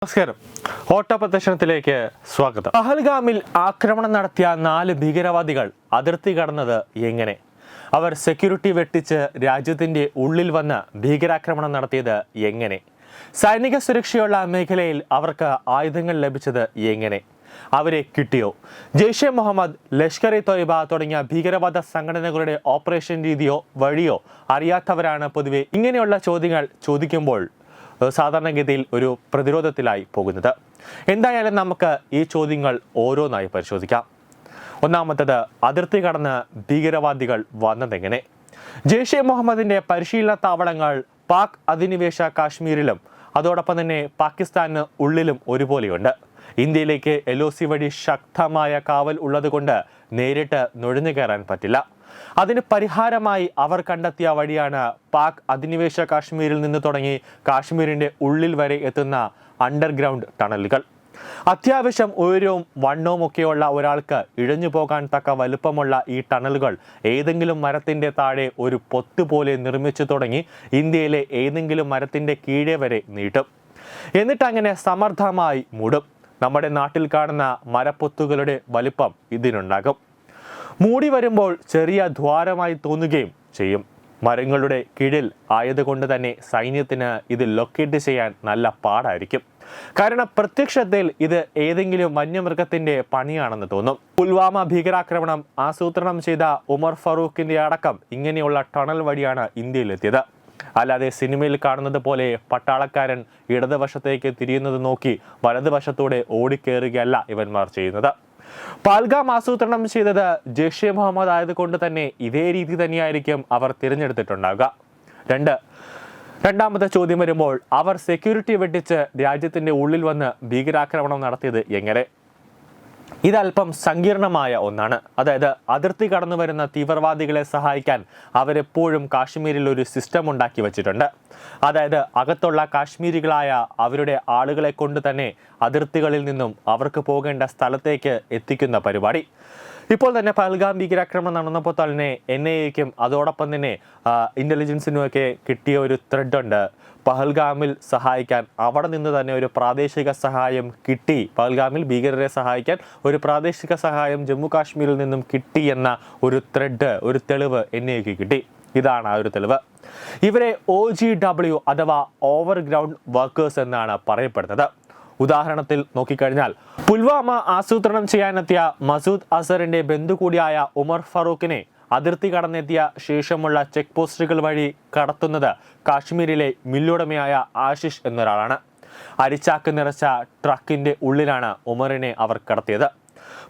നമസ്കാരം. ഓട്ടപ്രദർശനത്തിലേക്ക് സ്വാഗതം. പഹൽഗാമിൽ ആക്രമണം നടത്തിയ 4 ഭീകരവാദികൾ അതിർത്തി കടന്നത് എങ്ങനെ? അവർ സെക്യൂരിറ്റി വെട്ടിച്ച് രാജ്യത്തിന്റെ ഉള്ളിൽ വന്ന് ഭീകരാക്രമണം നടത്തിയത് എങ്ങനെ? സൈനിക സുരക്ഷയുള്ള മേഖലയിൽ അവർക്ക് ആയുധങ്ങൾ ലഭിച്ചത് എങ്ങനെ? അവരെ കിട്ടിയോ? ജെയ്ഷെ മുഹമ്മദ്, ലഷ്കർ ഇ തോയ്ബ തുടങ്ങിയ ഭീകരവാദ സംഘടനകളുടെ ഓപ്പറേഷൻ രീതിയോ വഴിയോ അറിയാത്തവരാണ് പൊതുവെ ഇങ്ങനെയുള്ള ചോദ്യങ്ങൾ ചോദിക്കുമ്പോൾ സാധാരണഗതിയിൽ ഒരു പ്രതിരോധത്തിലായി പോകുന്നത്. എന്തായാലും നമുക്ക് ഈ ചോദ്യങ്ങൾ ഓരോന്നായി പരിശോധിക്കാം. ഒന്നാമത്തത്, അതിർത്തി കടന്ന് ഭീകരവാദികൾ വന്നതെങ്ങനെ? ജെയ്ഷെ മുഹമ്മദിന്റെ പരിശീലന താവളങ്ങൾ പാക് അധിനിവേശ കാശ്മീരിലും അതോടൊപ്പം തന്നെ പാകിസ്ഥാന് ഉള്ളിലും ഒരുപോലെയുണ്ട്. ഇന്ത്യയിലേക്ക് LOC വഴി ശക്തമായ കാവൽ ഉള്ളതുകൊണ്ട് നേരിട്ട് നുഴഞ്ഞു കയറാൻ പറ്റില്ല. അതിന് പരിഹാരമായി അവർ കണ്ടെത്തിയ വഴിയാണ് പാക് അധിനിവേശ കാശ്മീരിൽ നിന്ന് തുടങ്ങി കാശ്മീരിന്റെ ഉള്ളിൽ വരെ എത്തുന്ന അണ്ടർഗ്രൗണ്ട് ടണലുകൾ. അത്യാവശ്യം ഉയരവും വണ്ണവും ഒക്കെയുള്ള ഒരാൾക്ക് ഇഴഞ്ഞു പോകാൻ തക്ക വലുപ്പമുള്ള ഈ ടണലുകൾ ഏതെങ്കിലും മരത്തിന്റെ താഴെ ഒരു പൊത്ത് പോലെ നിർമ്മിച്ചു തുടങ്ങി ഇന്ത്യയിലെ ഏതെങ്കിലും മരത്തിന്റെ കീഴെ വരെ നീട്ടും. എന്നിട്ട് അങ്ങനെ സമർത്ഥമായി മൂടും. നമ്മുടെ നാട്ടിൽ കാണുന്ന മരപ്പൊത്തുകളുടെ വലിപ്പം ഇതിനുണ്ടാകും. മൂടി വരുമ്പോൾ ചെറിയ ദ്വാരമായി തോന്നുകയും ചെയ്യും. മരങ്ങളുടെ കീഴിൽ ആയതുകൊണ്ട് തന്നെ സൈന്യത്തിന് ഇത് ലൊക്കേറ്റ് ചെയ്യാൻ നല്ല പാടായിരിക്കും. കാരണം പ്രത്യക്ഷത്തിൽ ഇത് ഏതെങ്കിലും വന്യമൃഗത്തിന്റെ പണിയാണെന്ന് തോന്നും. പുൽവാമ ഭീകരാക്രമണം ആസൂത്രണം ചെയ്ത ഉമർ ഫറൂഖിന്റെ അടക്കം ഇങ്ങനെയുള്ള ടണൽ വഴിയാണ് ഇന്ത്യയിലെത്തിയത്. അല്ലാതെ സിനിമയിൽ കാണുന്നത് പോലെ പട്ടാളക്കാരൻ ഇടതുവശത്തേക്ക് തിരിയുന്നത് നോക്കി വലതുവശത്തൂടെ ഓടിക്കേറുകയല്ല ഇവന്മാർ ചെയ്യുന്നത്. പഹൽഗാം ആസൂത്രണം ചെയ്തത് ജെയ്ഷെ മുഹമ്മദ് ആയതുകൊണ്ട് തന്നെ ഇതേ രീതി തന്നെയായിരിക്കും അവർ തിരഞ്ഞെടുത്തിട്ടുണ്ടാവുക. രണ്ടാമത്തെ ചോദ്യം വരുമ്പോൾ, അവർ സെക്യൂരിറ്റി വെട്ടിച്ച് രാജ്യത്തിന്റെ ഉള്ളിൽ വന്ന് ഭീകരാക്രമണം നടത്തിയത് എങ്ങനെ? ഇതല്പം സങ്കീർണമായ ഒന്നാണ്. അതായത് അതിർത്തി കടന്നു വരുന്ന തീവ്രവാദികളെ സഹായിക്കാൻ അവരെപ്പോഴും കാശ്മീരിൽ ഒരു സിസ്റ്റം ഉണ്ടാക്കി വച്ചിട്ടുണ്ട്. അതായത് അകത്തുള്ള കാശ്മീരികളായ അവരുടെ ആളുകളെ കൊണ്ട് തന്നെ അതിർത്തികളിൽ നിന്നും അവർക്ക് പോകേണ്ട സ്ഥലത്തേക്ക് എത്തിക്കുന്ന പരിപാടി. ഇപ്പോൾ തന്നെ പഹൽഗാം ഭീകരാക്രമണം നടന്നപ്പോൾ തന്നെ NIA-ക്കും അതോടൊപ്പം തന്നെ ഇന്റലിജൻസിനുമൊക്കെ കിട്ടിയ ഒരു ത്രെഡ് ഉണ്ട്. പഹൽഗാമിൽ സഹായിക്കാൻ അവിടെ നിന്ന് തന്നെ ഒരു പ്രാദേശിക സഹായം കിട്ടി. പഹൽഗാമിൽ ഭീകരരെ സഹായിക്കാൻ ഒരു പ്രാദേശിക സഹായം ജമ്മു കാശ്മീരിൽ നിന്നും കിട്ടി എന്ന ഒരു ത്രെഡ്, ഒരു തെളിവ് NIA-ക്ക് കിട്ടി. ഇതാണ് ആ ഒരു തെളിവ്. ഇവരെ OGW അഥവാ ഓവർഗ്രൗണ്ട് വർക്കേഴ്സ് എന്നാണ് പറയപ്പെടുന്നത്. ഉദാഹരണത്തിൽ നോക്കിക്കഴിഞ്ഞാൽ പുൽവാമ ആസൂത്രണം ചെയ്യാനെത്തിയ മസൂദ് അസറിന്റെ ബന്ധു കൂടിയായ ഉമർ ഫറൂഖിനെ അതിർത്തി കടന്നെത്തിയ ശേഷമുള്ള ചെക്ക് പോസ്റ്റുകൾ വഴി കടത്തുന്നത് കാശ്മീരിലെ മില്ലുടമയായ ആശിഷ് എന്നൊരാളാണ്. അരിച്ചാക്ക് നിറച്ച ട്രക്കിന്റെ ഉള്ളിലാണ് ഉമറിനെ അവർ കടത്തിയത്.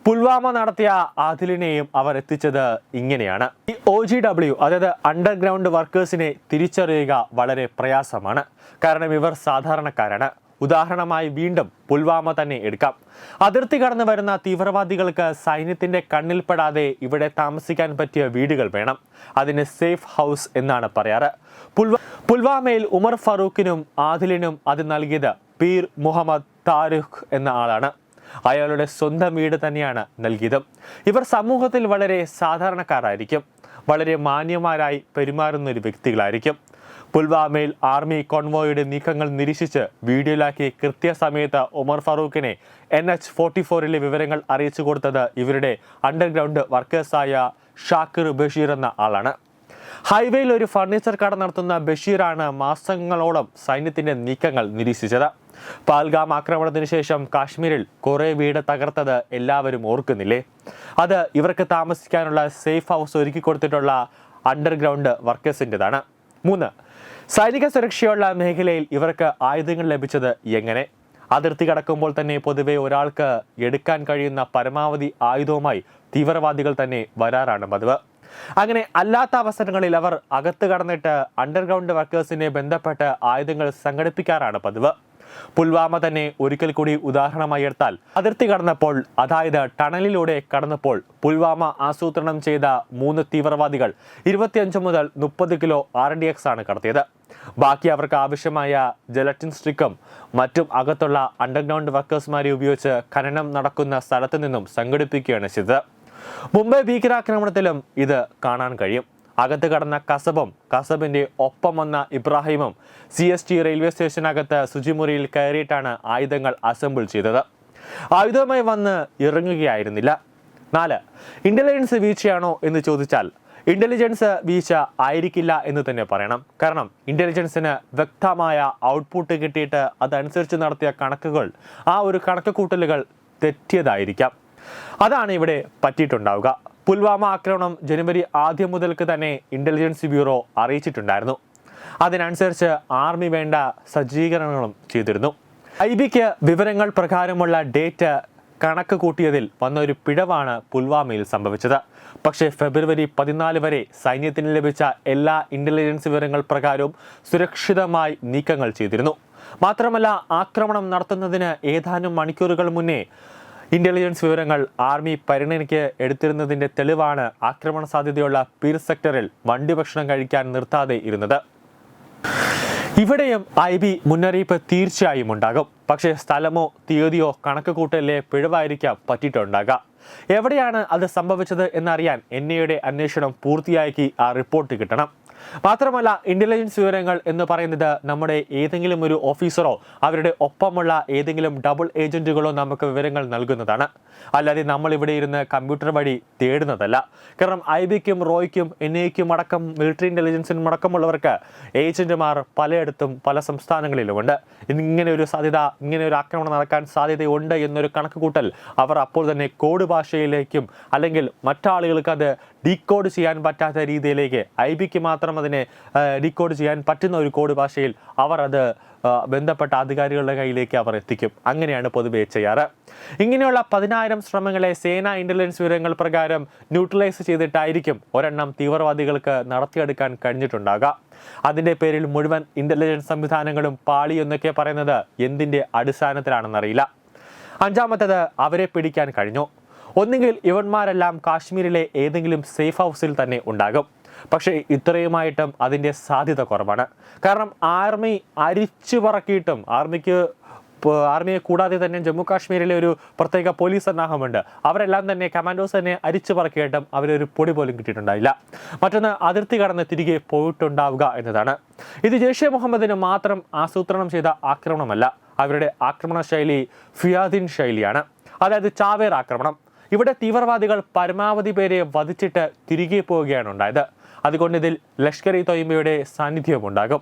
പുൽവാമ നടത്തിയ ആദിലിനെയും അവർ എത്തിച്ചത് ഇങ്ങനെയാണ്. ഈ OGW അതായത് അണ്ടർഗ്രൗണ്ട് വർക്കേഴ്സിനെ തിരിച്ചറിയുക വളരെ പ്രയാസമാണ്. കാരണം ഇവർ സാധാരണക്കാരാണ്. ഉദാഹരണമായി വീണ്ടും പുൽവാമ തന്നെ എടുക്കാം. അതിർത്തി കടന്നു വരുന്ന തീവ്രവാദികൾക്ക് സൈന്യത്തിന്റെ കണ്ണിൽപ്പെടാതെ ഇവിടെ താമസിക്കാൻ പറ്റിയ വീടുകൾ വേണം. അതിന് സേഫ് ഹൗസ് എന്നാണ് പറയാറ്. പുൽവാമയിൽ ഉമർ ഫറൂഖിനും ആദിലിനും അത് നൽകിയത് പീർ മുഹമ്മദ് താരിഖ് എന്ന ആളാണ്. അയാളുടെ സ്വന്തം വീട് തന്നെയാണ് നൽകിയത്. ഇവർ സമൂഹത്തിൽ വളരെ സാധാരണക്കാരായിരിക്കും. വളരെ മാന്യന്മാരായി പെരുമാറുന്ന ഒരു വ്യക്തികളായിരിക്കും. പുൽവാമയിൽ ആർമി കോൺവോയുടെ നീക്കങ്ങൾ നിരീക്ഷിച്ച് വീഡിയോയിലാക്കി കൃത്യസമയത്ത് ഉമർ ഫറൂഖിനെ NH-44 വിവരങ്ങൾ അറിയിച്ചു കൊടുത്തത് ഇവരുടെ അണ്ടർഗ്രൗണ്ട് വർക്കേഴ്സായ ഷാക്കിർ ബഷീർ എന്ന ആളാണ്. ഹൈവേയിൽ ഒരു ഫർണിച്ചർ കട നടത്തുന്ന ബഷീറാണ് മാസങ്ങളോളം സൈന്യത്തിന്റെ നീക്കങ്ങൾ നിരീക്ഷിച്ചത്. പഹൽഗാം ആക്രമണത്തിന് ശേഷം കാശ്മീരിൽ കുറെ വീട് തകർത്തത് എല്ലാവരും ഓർക്കുന്നില്ലേ? അത് ഇവർക്ക് താമസിക്കാനുള്ള സേഫ് ഹൗസ് ഒരുക്കി കൊടുത്തിട്ടുള്ള അണ്ടർഗ്രൗണ്ട് വർക്കേഴ്സിൻ്റെതാണ്. 3, സൈനിക സുരക്ഷയുള്ള മേഖലയിൽ ഇവർക്ക് ആയുധങ്ങൾ ലഭിച്ചത് എങ്ങനെ? അതിർത്തി കടക്കുമ്പോൾ തന്നെ പൊതുവെ ഒരാൾക്ക് എടുക്കാൻ കഴിയുന്ന പരമാവധി ആയുധവുമായി തീവ്രവാദികൾ തന്നെ വരാറാണ് പതിവ്. അങ്ങനെ അല്ലാത്ത അവസരങ്ങളിൽ അവർ അകത്ത് കടന്നിട്ട് അണ്ടർഗ്രൗണ്ട് വർക്കേഴ്സിനെ ബന്ധപ്പെട്ട് ആയുധങ്ങൾ സംഘടിപ്പിക്കാറാണ് പതിവ്. പുൽവാമ തന്നെ ഒരിക്കൽ കൂടി ഉദാഹരണമായി എടുത്താൽ, അതിർത്തി കടന്നപ്പോൾ അതായത് ടണലിലൂടെ കടന്നപ്പോൾ പുൽവാമ ആസൂത്രണം ചെയ്ത 3 തീവ്രവാദികൾ 25 മുതൽ 30 കിലോ RDX ആണ് കടത്തിയത്. ബാക്കി അവർക്ക് ആവശ്യമായ ജലറ്റിൻ സ്റ്റിക്കും മറ്റും അകത്തുള്ള അണ്ടർഗ്രൗണ്ട് വർക്കേഴ്സ്മാരെ ഉപയോഗിച്ച് ഖനനം നടക്കുന്ന സ്ഥലത്ത് നിന്നും സംഘടിപ്പിക്കുകയാണ് ചെയ്തത്. മുംബൈ ഭീകരാക്രമണത്തിലും ഇത് കാണാൻ കഴിയും. അകത്ത് കടന്ന കസബും കസബിന്റെ ഒപ്പം വന്ന ഇബ്രാഹിമും CST റെയിൽവേ സ്റ്റേഷനകത്ത് ശുചിമുറിയിൽ കയറിയിട്ടാണ് ആയുധങ്ങൾ അസംബിൾ ചെയ്തത്. ആയുധവുമായി വന്ന് ഇറങ്ങുകയായിരുന്നില്ല. 4. ഇന്റലിജൻസ് വീഴ്ചയാണോ എന്ന് ചോദിച്ചാൽ ഇന്റലിജൻസ് വീഴ്ച ആയിരിക്കില്ല എന്ന് തന്നെ പറയണം. കാരണം ഇന്റലിജൻസിന് വ്യക്തമായ ഔട്ട്പുട്ട് കിട്ടിയിട്ട് അതനുസരിച്ച് നടത്തിയ കണക്കുകൾ, ആ ഒരു കണക്ക് കൂട്ടലുകൾ തെറ്റിയതായിരിക്കാം. അതാണ് ഇവിടെ പറ്റിയിട്ടുണ്ടാവുക. പുൽവാമ ആക്രമണം ജനുവരി ആദ്യം മുതൽക്ക് തന്നെ ഇന്റലിജൻസ് ബ്യൂറോ അറിയിച്ചിട്ടുണ്ടായിരുന്നു. അതിനനുസരിച്ച് ആർമി വേണ്ട സജ്ജീകരണങ്ങളും ചെയ്തിരുന്നു. IBക്ക് വിവരങ്ങൾ പ്രകാരമുള്ള ഡേറ്റ് കണക്ക് കൂട്ടിയതിൽ വന്ന ഒരു പിഴവാണ് പുൽവാമയിൽ സംഭവിച്ചത്. പക്ഷേ ഫെബ്രുവരി 14 വരെ സൈന്യത്തിന് ലഭിച്ച എല്ലാ ഇന്റലിജൻസ് വിവരങ്ങൾ പ്രകാരവും സുരക്ഷിതമായി നീക്കങ്ങൾ ചെയ്തിരുന്നു. മാത്രമല്ല, ആക്രമണം നടത്തുന്നതിന് ഏതാനും മണിക്കൂറുകൾ മുന്നേ ഇന്റലിജൻസ് വിവരങ്ങൾ ആർമി പരിഗണനയ്ക്ക് എടുത്തിരുന്നതിന്റെ തെളിവാണ് ആക്രമണ സാധ്യതയുള്ള പീർ സെക്ടറിൽ വണ്ടി ഭക്ഷണം കഴിക്കാൻ നിർത്താതെ ഇരുന്നത്. ഇവിടെയും IB മുന്നറിയിപ്പ് തീർച്ചയായും ഉണ്ടാകും. പക്ഷേ സ്ഥലമോ തീയതിയോ കണക്ക് കൂട്ടലിലെ പിഴവായിരിക്കാം പറ്റിയിട്ടുണ്ടാകുക. എവിടെയാണ് അത് സംഭവിച്ചത് എന്നറിയാൻ NIAയുടെ അന്വേഷണം പൂർത്തിയാക്കി ആ റിപ്പോർട്ട് കിട്ടണം. മാത്രമല്ല, ഇന്റലിജൻസ് വിവരങ്ങൾ എന്ന് പറയുന്നത് നമ്മുടെ ഏതെങ്കിലും ഒരു ഓഫീസറോ അവരുടെ ഒപ്പമുള്ള ഏതെങ്കിലും ഡബിൾ ഏജന്റുകളോ നമുക്ക് വിവരങ്ങൾ നൽകുന്നതാണ്. അല്ലാതെ നമ്മൾ ഇവിടെ ഇരുന്ന് കമ്പ്യൂട്ടർ വഴി തേടുന്നതല്ല. കാരണം IBക്കും റോയ്ക്കും NIAയ്ക്കും അടക്കം മിലിറ്ററി ഇന്റലിജൻസിനും അടക്കമുള്ളവർക്ക് ഏജന്റുമാർ പലയിടത്തും പല സംസ്ഥാനങ്ങളിലുമുണ്ട്. ഇങ്ങനെ ഒരു സാധ്യത, ഇങ്ങനെ ഒരു ആക്രമണം നടക്കാൻ സാധ്യതയുണ്ട് എന്നൊരു കണക്ക് കൂട്ടൽ അവർ അപ്പോൾ തന്നെ കോഡ് ഭാഷയിലേക്കും അല്ലെങ്കിൽ മറ്റാളുകൾക്ക് അത് ഡീകോഡ് ചെയ്യാൻ പറ്റാത്ത രീതിയിലേക്ക് IBക്ക് മാത്രം അതിനെ ഡീകോഡ് ചെയ്യാൻ പറ്റുന്ന ഒരു കോഡ് ഭാഷയിൽ അവർ അത് ബന്ധപ്പെട്ട അധികാരികളുടെ കയ്യിലേക്ക് അവർ എത്തിക്കും. അങ്ങനെയാണ് പൊതുവെ ചെയ്യാറ്. ഇങ്ങനെയുള്ള 10,000 ശ്രമങ്ങളെ സേനാ ഇന്റലിജൻസ് വിവരങ്ങൾ പ്രകാരം ന്യൂട്രലൈസ് ചെയ്തിട്ടായിരിക്കും ഒരെണ്ണം തീവ്രവാദികൾക്ക് നടത്തിയെടുക്കാൻ കഴിഞ്ഞിട്ടുണ്ടാകുക. അതിന്റെ പേരിൽ മുഴുവൻ ഇന്റലിജൻസ് സംവിധാനങ്ങളും പാളി എന്നൊക്കെ പറയുന്നത് എന്തിന്റെ അടിസ്ഥാനത്തിലാണെന്നറിയില്ല. 5-മത്തേത്, അവരെ പിടിക്കാൻ കഴിഞ്ഞു. ഒന്നുകിൽ ഇവന്മാരെല്ലാം കാശ്മീരിലെ ഏതെങ്കിലും സേഫ് ഹൗസിൽ തന്നെ ഉണ്ടാകും. പക്ഷേ ഇത്രയുമായിട്ടും അതിൻ്റെ സാധ്യത കുറവാണ്. കാരണം ആർമി അരിച്ചു പറക്കിയിട്ടും ആർമിയെ കൂടാതെ തന്നെ ജമ്മു കാശ്മീരിലെ ഒരു പ്രത്യേക പോലീസ് സന്നാഹമുണ്ട്. അവരെല്ലാം തന്നെ കമാൻഡോസ് തന്നെ അരിച്ചു പറക്കിയിട്ടും അവരൊരു പൊടി പോലും കിട്ടിയിട്ടുണ്ടായില്ല. മറ്റൊന്ന്, അതിർത്തി കടന്ന് തിരികെ പോയിട്ടുണ്ടാവുക എന്നതാണ്. ഇത് ജെയ്ഷെ മുഹമ്മദിന് മാത്രം ആസൂത്രണം ചെയ്ത ആക്രമണമല്ല. അവരുടെ ആക്രമണ ശൈലി ഫിയാദിൻ ശൈലിയാണ്, അതായത് ചാവേർ ആക്രമണം. ഇവിടെ തീവ്രവാദികൾ പരമാവധി പേരെ വധിച്ചിട്ട് തിരികെ പോവുകയാണ് ഉണ്ടായത്. അതുകൊണ്ട് ഇതിൽ ലഷ്കർ-ഇ തൊയ്ബയുടെ സാന്നിധ്യവും ഉണ്ടാകും.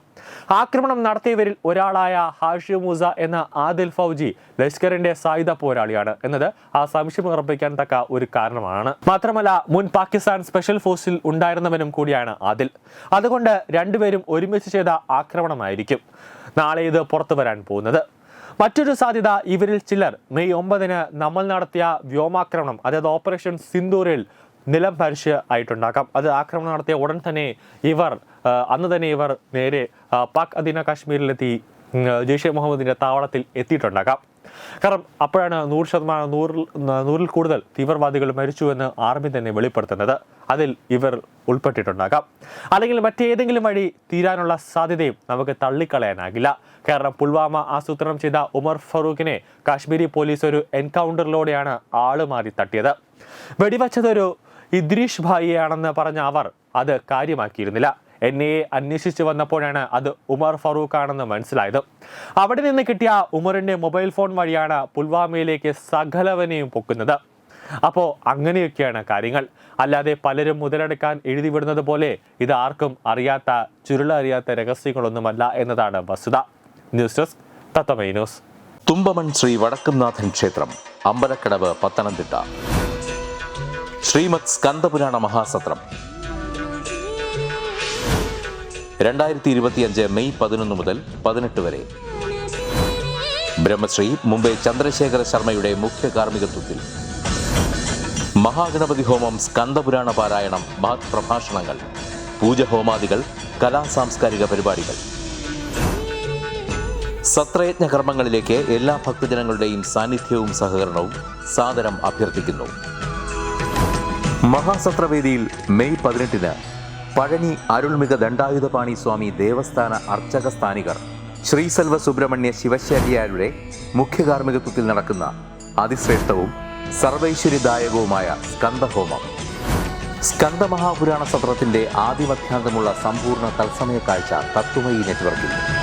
ആക്രമണം നടത്തിയവരിൽ ഒരാളായ ഹാഷിം മൂസ എന്ന ആദിൽ ഫൗജി ലഷ്കറിന്റെ സായുധ പോരാളിയാണ് എന്നത് ആ സംശയം ഉറപ്പിക്കാൻ തക്ക ഒരു കാരണമാണ്. മാത്രമല്ല, മുൻ പാകിസ്ഥാൻ സ്പെഷ്യൽ ഫോഴ്സിൽ ഉണ്ടായിരുന്നവനും കൂടിയാണ് ആദിൽ. അതുകൊണ്ട് രണ്ടുപേരും ഒരുമിച്ച് ചെയ്ത ആക്രമണമായിരിക്കും നാളെ ഇത് പുറത്തു വരാൻ പോകുന്നത്. മറ്റൊരു സാധ്യത, ഇവരിൽ ചിലർ മെയ് 9 നമ്മൾ നടത്തിയ വ്യോമാക്രമണം, അതായത് ഓപ്പറേഷൻ സിന്ദൂറിൽ നിലം പരിശ് ആയിട്ടുണ്ടാക്കാം. അത് ആക്രമണം നടത്തിയ ഉടൻ തന്നെ അന്ന് തന്നെ ഇവർ നേരെ പാക് അധീന കാശ്മീരിലെത്തി ജെയ്ഷെ മുഹമ്മദിന്റെ താവളത്തിൽ എത്തിയിട്ടുണ്ടാകാം. കാരണം അപ്പോഴാണ് 100% കൂടുതൽ തീവ്രവാദികൾ മരിച്ചുവെന്ന് ആർമി തന്നെ വെളിപ്പെടുത്തുന്നത്. അതിൽ ഇവർ ഉൾപ്പെട്ടിട്ടുണ്ടാകാം. അല്ലെങ്കിൽ മറ്റേതെങ്കിലും വഴി തീരാനുള്ള സാധ്യതയും നമുക്ക് തള്ളിക്കളയാനാകില്ല. കാരണം പുൽവാമ ആസൂത്രണം ചെയ്ത ഉമർ ഫറൂഖിനെ കാശ്മീരി പോലീസ് ഒരു എൻകൗണ്ടറിലൂടെയാണ് ആളുമാറി തട്ടിയത്. വെടിവെച്ചതൊരു ഇദ്രീഷ് ഭായിയാണെന്ന് പറഞ്ഞ അവർ അത് കാര്യമാക്കിയിരുന്നില്ല. NIA അന്വേഷിച്ചു വന്നപ്പോഴാണ് അത് ഉമർ ഫറൂഖ് ആണെന്ന് മനസ്സിലായത്. അവിടെ നിന്ന് കിട്ടിയ ഉമറിന്റെ മൊബൈൽ ഫോൺ വഴിയാണ് പുൽവാമയിലേക്ക് സകലവനെയും പൊക്കുന്നത്. അപ്പോൾ അങ്ങനെയൊക്കെയാണ് കാര്യങ്ങൾ. അല്ലാതെ പലരും മുതലെടുക്കാൻ എഴുതി വിടുന്നത് പോലെ ഇത് ആർക്കും അറിയാത്ത ചുരുളറിയാത്ത രഹസ്യങ്ങളൊന്നുമല്ല എന്നതാണ് വസ്തുത. ന്യൂസ് ഡെസ്ക് തത്വമൈ ന്യൂസ്. തുമ്പമൺ ശ്രീ വടക്കുംനാഥൻ ക്ഷേത്രം, അമ്പലക്കടവ്, പത്തനംതിട്ട. ശ്രീമദ് സ്കന്ദപുരാണ മഹാസത്രം 2025 മെയ് 11 മുതൽ 18 വരെ. ബ്രഹ്മശ്രീ മുംബൈ ചന്ദ്രശേഖര ശർമ്മയുടെ മുഖ്യ കാർമ്മികത്വത്തിൽ മഹാഗണപതി ഹോമം, സ്കന്ദപുരാണ പാരായണം, മഹത് പ്രഭാഷണങ്ങൾ, പൂജഹോമാദികൾ, കലാസാംസ്കാരിക പരിപാടികൾ. സത്രയജ്ഞ കർമ്മങ്ങളിലേക്ക് എല്ലാ ഭക്തജനങ്ങളുടെയും സാന്നിധ്യവും സഹകരണവും സാദരം അഭ്യർത്ഥിക്കുന്നു. മഹാസത്രവേദിയിൽ മെയ് 18 പഴനി അരുൾമിക ദണ്ഡായുധപാണി സ്വാമി ദേവസ്ഥാന അർച്ചക സ്ഥാനികർ ശ്രീസെൽവ സുബ്രഹ്മണ്യ ശിവശാരിയാരുടെ മുഖ്യ കാർമ്മികത്വത്തിൽ നടക്കുന്ന അതിശ്രേഷ്ഠവും സർവൈശ്വര്യദായകവുമായ സ്കന്ദഹോമം സ്കന്ദമഹാപുരാണ സത്രത്തിന്റെ ആദ്യമധ്യാന്തമുള്ള സമ്പൂർണ്ണ തത്സമയ കാഴ്ച തത്വമയി നെറ്റ്വർക്കിൽ.